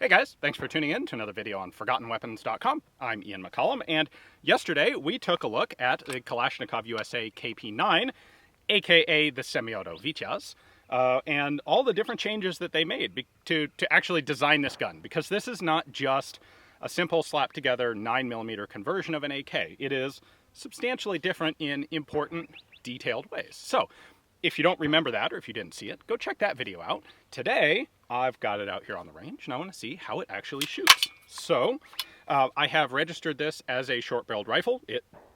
Hey guys, thanks for tuning in to another video on ForgottenWeapons.com. I'm Ian McCollum, and yesterday we took a look at the Kalashnikov USA KP-9, aka the Semiauto Vityaz, and all the different changes that they made to actually design this gun, because this is not just a simple slap together 9mm conversion of an AK. It is substantially different in important, detailed ways. So, if you don't remember that, or if you didn't see it, go check that video out. Today, I've got it out here on the range, and I want to see how it actually shoots. So, I have registered this as a short-barreled rifle.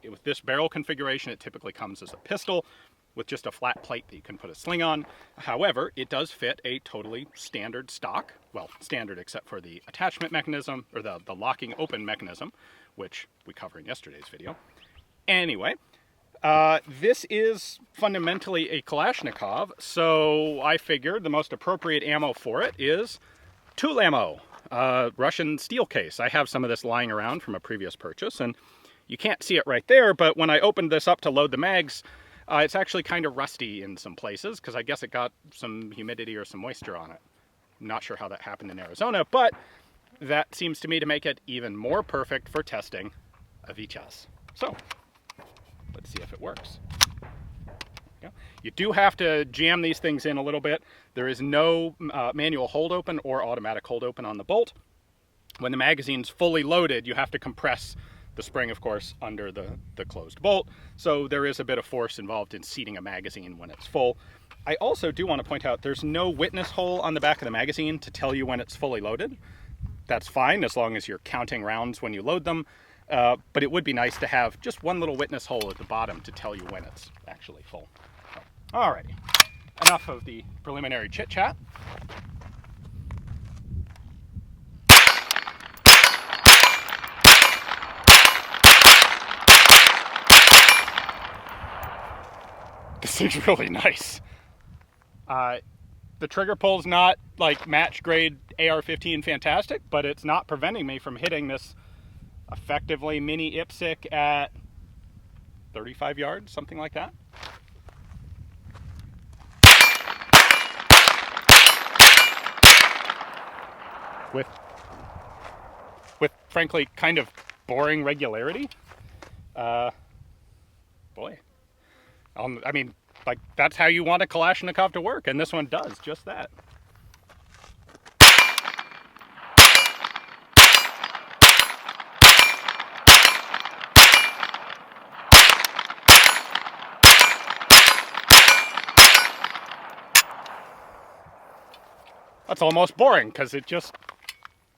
With this barrel configuration, it typically comes as a pistol with just a flat plate that you can put a sling on. However, it does fit a totally standard stock. Well, standard except for the attachment mechanism, or the locking open mechanism, which we covered in yesterday's video. Anyway, this is fundamentally a Kalashnikov, so I figured the most appropriate ammo for it is Tulammo, Russian steel case. I have some of this lying around from a previous purchase, and you can't see it right there, but when I opened this up to load the mags, it's actually kind of rusty in some places, because I guess it got some humidity or some moisture on it. I'm not sure how that happened in Arizona, but that seems to me to make it even more perfect for testing a Vityaz. So, let's see if it works. You do have to jam these things in a little bit. There is no manual hold open or automatic hold open on the bolt. When the magazine's fully loaded, you have to compress the spring, of course, under the closed bolt. So there is a bit of force involved in seating a magazine when it's full. I also do want to point out there's no witness hole on the back of the magazine to tell you when it's fully loaded. That's fine as long as you're counting rounds when you load them. But it would be nice to have just one little witness hole at the bottom to tell you when it's actually full. So, alrighty, enough of the preliminary chit-chat. This thing's really nice. The trigger pull's not like match grade AR-15 fantastic, but it's not preventing me from hitting this effectively mini IPSC at 35 yards, something like that. With frankly kind of boring regularity. Boy. I mean, like, that's how you want a Kalashnikov to work, and this one does just that. That's almost boring, because it just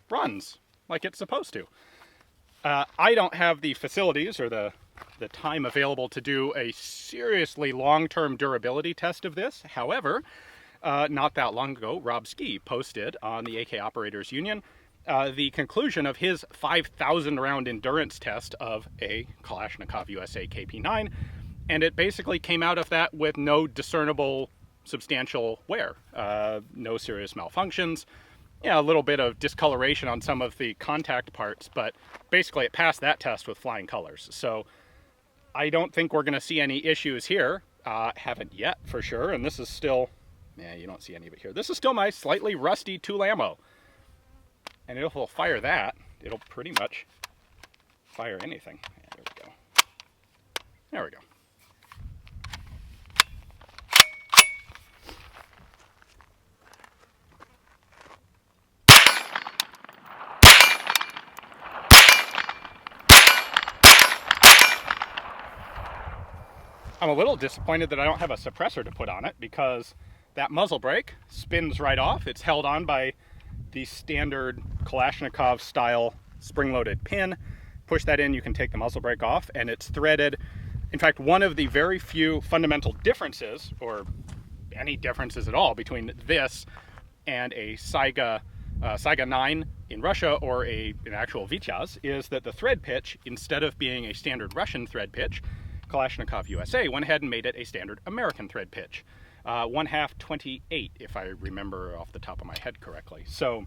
runs like it's supposed to. I don't have the facilities or the time available to do a seriously long-term durability test of this. However, not that long ago, Rob Ski posted on the AK Operators Union the conclusion of his 5,000 round endurance test of a Kalashnikov USA KP-9, and it basically came out of that with no discernible substantial wear, no serious malfunctions. Yeah, a little bit of discoloration on some of the contact parts, but basically it passed that test with flying colors. So I don't think we're going to see any issues here. Haven't yet, for sure, and this is still, yeah, you don't see any of it here. This is still my slightly rusty Tulammo. And if we'll fire that, it'll pretty much fire anything. Yeah, there we go. There we go. I'm a little disappointed that I don't have a suppressor to put on it, because that muzzle brake spins right off. It's held on by the standard Kalashnikov style spring-loaded pin. Push that in, you can take the muzzle brake off, and it's threaded. In fact, one of the very few fundamental differences, or any differences at all, between this and a Saiga 9 in Russia or an actual Vityaz is that the thread pitch, instead of being a standard Russian thread pitch, Kalashnikov USA went ahead and made it a standard American thread pitch. 1/2 28, if I remember off the top of my head correctly. So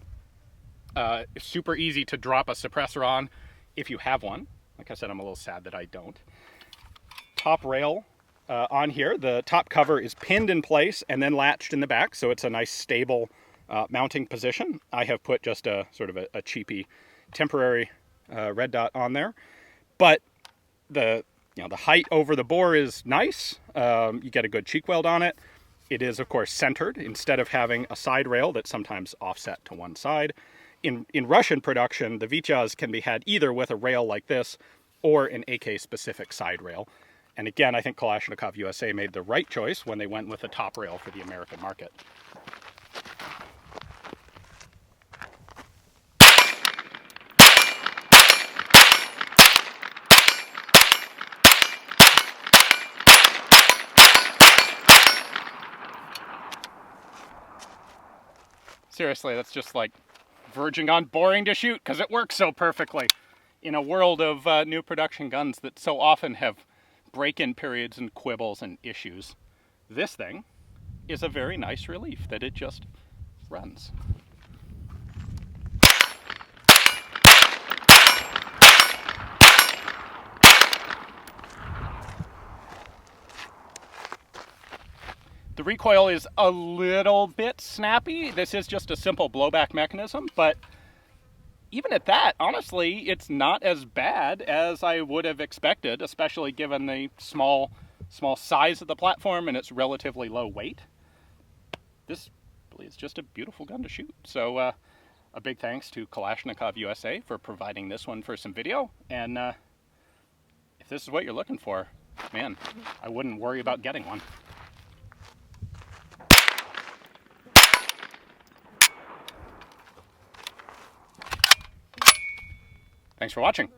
it's super easy to drop a suppressor on if you have one. Like I said, I'm a little sad that I don't. Top rail on here, the top cover is pinned in place and then latched in the back, so it's a nice stable mounting position, I have put just a sort of a cheapy temporary red dot on there. But the height over the bore is nice. You get a good cheek weld on it. It is, of course, centered instead of having a side rail that's sometimes offset to one side. In Russian production, the Vityaz can be had either with a rail like this or an AK-specific side rail. And again, I think Kalashnikov USA made the right choice when they went with a top rail for the American market. Seriously, that's just like verging on boring to shoot because it works so perfectly in a world of new production guns that so often have break-in periods and quibbles and issues. This thing is a very nice relief that it just runs. The recoil is a little bit snappy. This is just a simple blowback mechanism, but even at that, honestly, it's not as bad as I would have expected, especially given the small size of the platform and its relatively low weight. This really is just a beautiful gun to shoot. So a big thanks to Kalashnikov USA for providing this one for some video. And if this is what you're looking for, man, I wouldn't worry about getting one. Thanks for watching.